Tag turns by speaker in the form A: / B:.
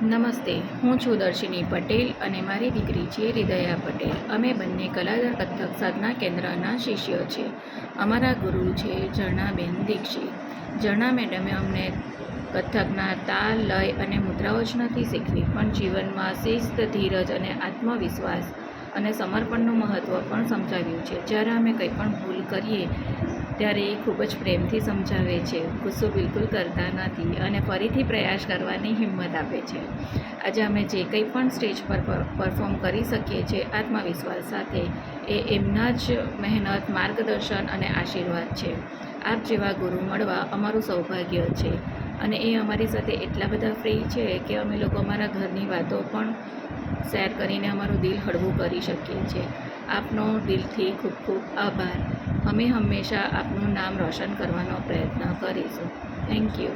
A: નમસ્તે, હું છું દર્શિની પટેલ અને મારી દીકરી છે હૃદયા પટેલ. અમે બંને કલાકાર કથક સાધના કેન્દ્રના શિષ્યો છે. અમારા ગુરુ છે ઝરણાબેન દીક્ષિત. ઝરણા મેડમે અમને કથકના તાલ, લય અને મુદ્રાઓ જ નથી શીખવી, પણ જીવનમાં શિસ્ત, ધીરજ અને આત્મવિશ્વાસ અને સમર્પણનું મહત્ત્વ પણ સમજાવ્યું છે. જ્યારે અમે કંઈ પણ ભૂલ કરીએ ત્યારે એ ખૂબ જ પ્રેમથી સમજાવે છે, ગુસ્સો બિલકુલ કરતા નથી અને ફરીથી પ્રયાસ કરવાની હિંમત આપે છે. આજે અમે જે કંઈ પણ સ્ટેજ પર પરફોર્મ કરી શકીએ છીએ આત્મવિશ્વાસ સાથે, એ એમના જ મહેનત, માર્ગદર્શન અને આશીર્વાદ છે. આપ જેવા ગુરુ મળવા અમારું સૌભાગ્ય છે અને એ અમારી સાથે એટલા બધા ફ્રી છે કે અમે લોકો અમારા ઘરની વાતો પણ શેર કરીને અમારું દિલ હળવું કરી શકીએ છીએ. આપનો દિલથી ખૂબ ખૂબ આભાર. અમે હંમેશા આપનું નામ રોશન કરવાનો પ્રયત્ન કરીશું. Thank you.